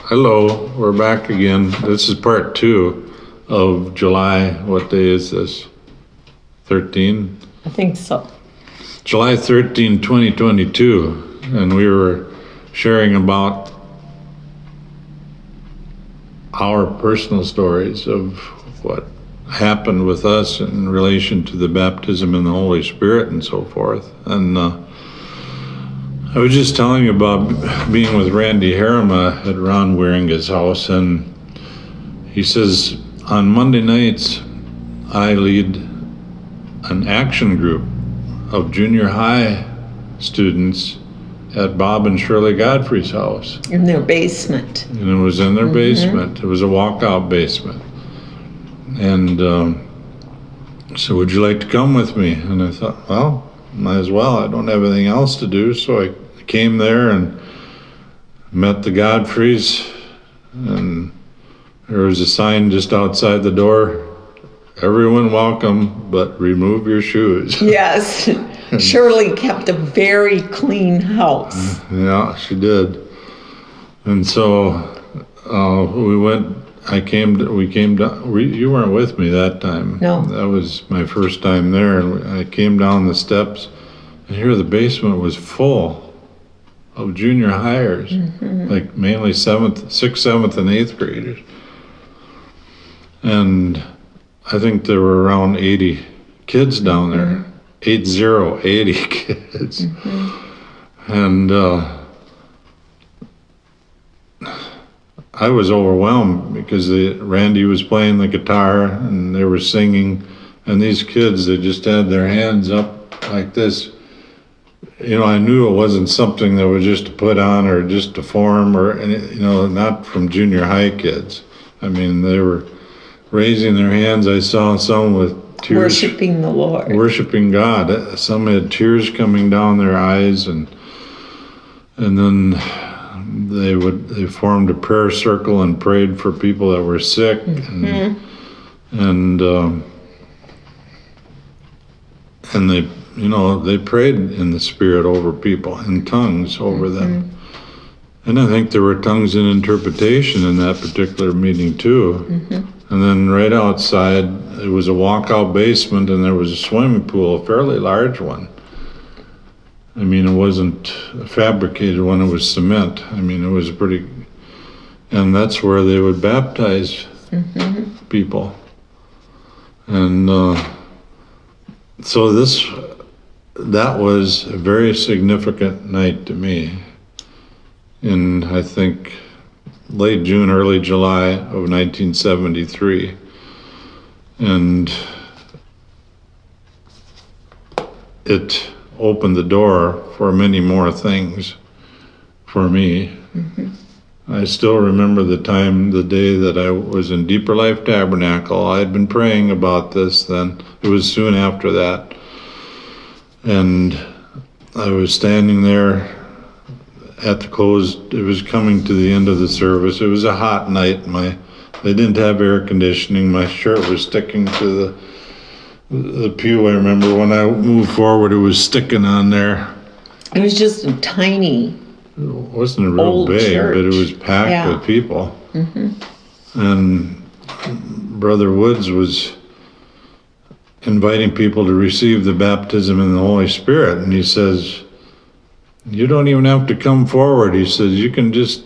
Hello, we're back again. This is part 2 of July. What day is this? 13? I think so. July 13, 2022. And we were sharing about our personal stories of what happened with us in relation to the baptism in the Holy Spirit and so forth. And I was just telling you about being with Randy Harima at Ron Wieringa's house, and he says, on Monday nights, I lead an action group of junior high students at Bob and Shirley Godfrey's house. In their basement. And it was in their basement. It was a walkout basement. And so would you like to come with me? And I thought, well, might as well. I don't have anything else to do. So I came there and met the Godfreys, and there was a sign just outside the door, everyone welcome, but remove your shoes. Yes. Shirley kept a very clean house. Yeah, she did. And so we came down, you weren't with me that time. No. That was my first time there, and I came down the steps, and here the basement was full of junior hires, like mainly 6th, 7th, and 8th graders. And I think there were around 80 kids down there, 80 kids. And I was overwhelmed because Randy was playing the guitar and they were singing, and these kids, they just had their hands up like this. You know, I knew it wasn't something that was just to put on or just to form or, you know, not from junior high kids. I mean, they were raising their hands. I saw some with tears. Worshiping the Lord. Worshiping God. Some had tears coming down their eyes, and then they formed a prayer circle and prayed for people that were sick, and they, you know, they prayed in the Spirit over people, in tongues over them. And I think there were tongues and interpretation in that particular meeting too. And then right outside, it was a walkout basement, and there was a swimming pool, a fairly large one. I mean, it wasn't a fabricated one, it was cement. I mean, it was pretty, and that's where they would baptize people. And so that was a very significant night to me in, I think, late June, early July of 1973. And it opened the door for many more things for me. I still remember the day that I was in Deeper Life Tabernacle. I had been praying about this then. It was soon after that. And I was standing there at the close. It was coming to the end of the service. It was a hot night. They didn't have air conditioning. My shirt was sticking to the pew. I remember when I moved forward, it was sticking on there. It was just a tiny, it wasn't a real old big, church. but it was packed with people. And Brother Woods was inviting people to receive the baptism in the Holy Spirit. And he says, you don't even have to come forward. He says, you can just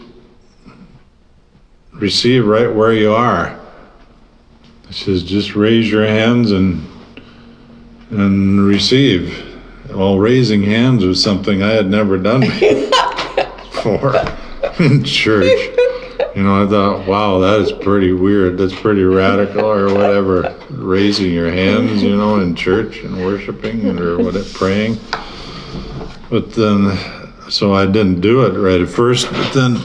receive right where you are. He says, just raise your hands and receive. Well, raising hands was something I had never done before in church. You know, I thought, wow, that is pretty weird. That's pretty radical or whatever. Raising your hands, you know, in church and worshiping or praying. But then, so I didn't do it right at first. But then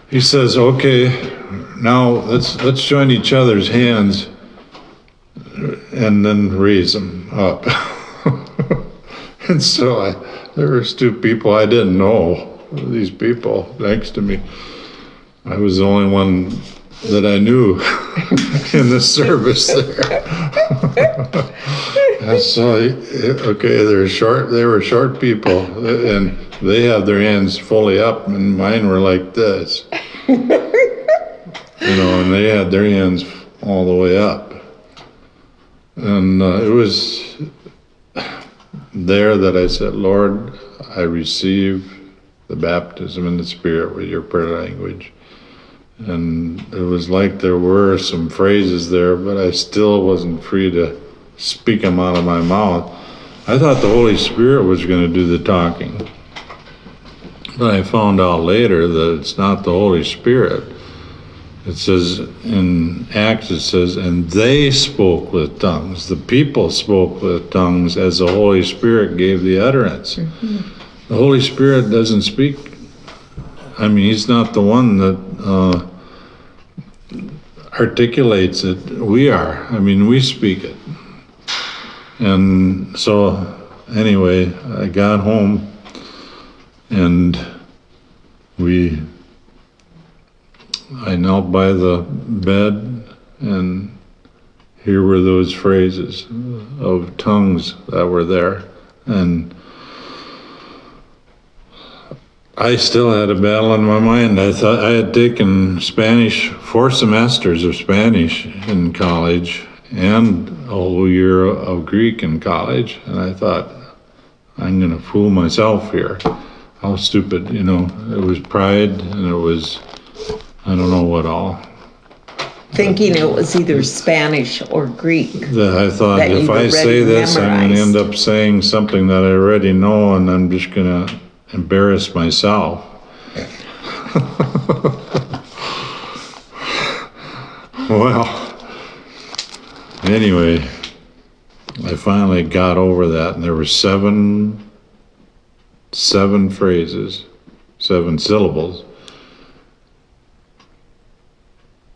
he says, okay, now let's join each other's hands and then raise them up. And so there was 2 people I didn't know, these people next to me. I was the only one that I knew in the service there. So, okay, they were short people, and they had their hands fully up, and mine were like this. And they had their hands all the way up. And it was there that I said, Lord, I receive the baptism in the Spirit with your prayer language. And it was like there were some phrases there, but I still wasn't free to speak them out of my mouth. I thought the Holy Spirit was going to do the talking. But I found out later that it's not the Holy Spirit. It says in Acts, it says, and they spoke with tongues. The people spoke with tongues as the Holy Spirit gave the utterance. Mm-hmm. The Holy Spirit doesn't speak. I mean, he's not the one that articulates it. We are. I mean, we speak it. And so, anyway, I got home, and I knelt by the bed, and here were those phrases of tongues that were there. And I still had a battle in my mind. I thought I had taken Spanish, 4 semesters of Spanish in college, and a whole year of Greek in college. And I thought, I'm going to fool myself here. How stupid, It was pride, and it was, I don't know what all. Thinking it was either Spanish or Greek. I thought, if I say this, I'm going to end up saying something that I already know, and I'm just going to embarrass myself. Well, anyway, I finally got over that, and there were seven phrases, 7 syllables.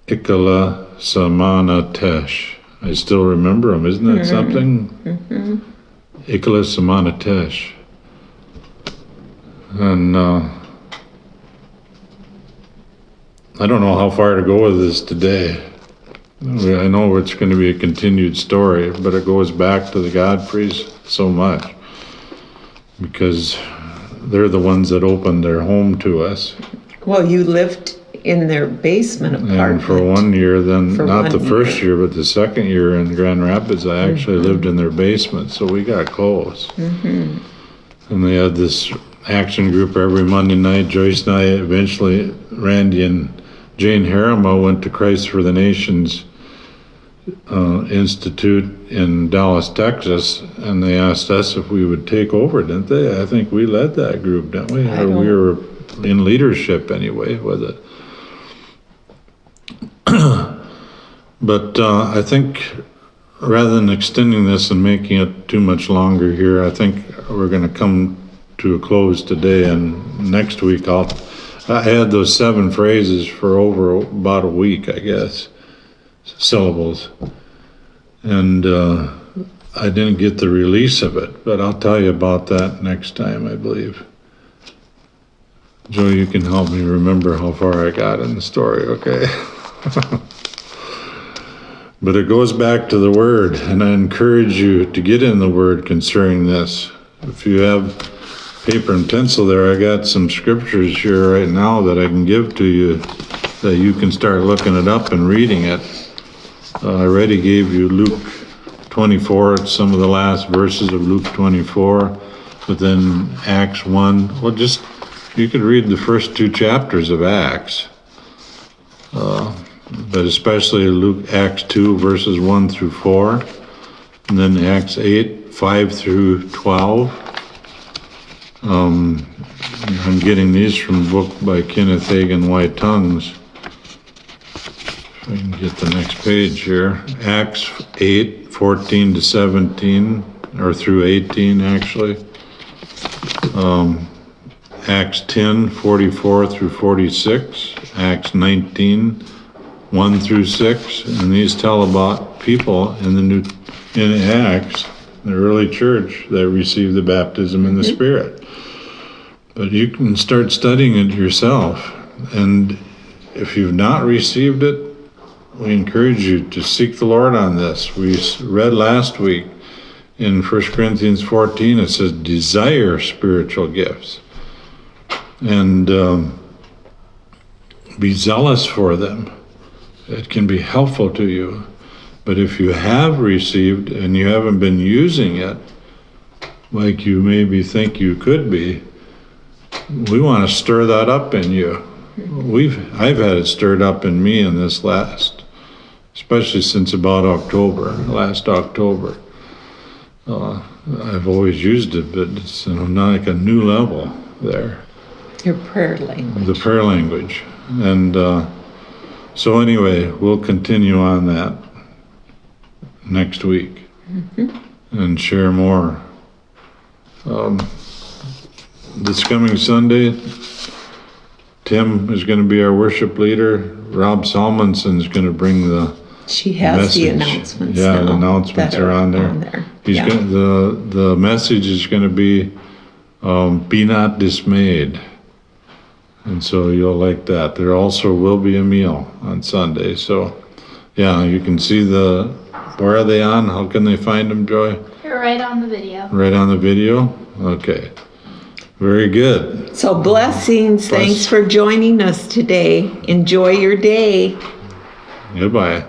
Ikala Samana Tesh. I still remember them. Isn't that something? Mm-hmm. Ikala Samana Tesh. And I don't know how far to go with this today. I know it's going to be a continued story, but it goes back to the Godfreys so much, because they're the ones that opened their home to us. Well, you lived in their basement apartment. And for 1 year, then not the first year, but the second year in Grand Rapids, I actually lived in their basement, so we got close. Mm-hmm. And they had this action group every Monday night. Joyce and I, eventually Randy and Jane Harriman went to Christ for the Nations Institute in Dallas, Texas, and they asked us if we would take over, didn't they? I think we led that group, didn't we? Or we were in leadership anyway with it. But I think rather than extending this and making it too much longer here, I think we're going to come to a close today, and next week I had those 7 phrases for over about a week, I guess, syllables, and I didn't get the release of it, but I'll tell you about that next time, I believe. Joe, you can help me remember how far I got in the story, okay? But it goes back to the Word, and I encourage you to get in the Word concerning this. If you have paper and pencil there, I got some scriptures here right now that I can give to you that you can start looking it up and reading it. I already gave you Luke 24, it's some of the last verses of Luke 24, but then Acts 1. Well, you could read the first 2 chapters of Acts, but especially Acts 2, verses 1 through 4, and then Acts 8, 5 through 12. I'm getting these from a book by Kenneth Hagin, White Tongues. If I can get the next page here. Acts 8, 14 to 17, or through 18 actually. Acts 10, 44 through 46. Acts 19, 1 through 6. And these tell about people in Acts, the early church, that received the baptism in the Spirit. But you can start studying it yourself. And if you've not received it, we encourage you to seek the Lord on this. We read last week in 1 Corinthians 14, it says, desire spiritual gifts. And be zealous for them. It can be helpful to you. But if you have received and you haven't been using it, like you maybe think you could be, we want to stir that up in you. I've had it stirred up in me in this last, especially since about last October. I've always used it, but it's not like a new level there. Your prayer language. The prayer language. And so anyway, we'll continue on that next week and share more. This coming Sunday, Tim is going to be our worship leader. Rob Salmonson is going to bring the She has message. the announcements. Yeah, now the announcements that are on there. He's Yeah. going the message is going to be not dismayed. And so you'll like that. There also will be a meal on Sunday. So yeah, you can see where are they on? How can they find them, Joy? They're right on the video. Right on the video? Okay. Very good. So blessings. Thanks for joining us today. Enjoy your day. Goodbye.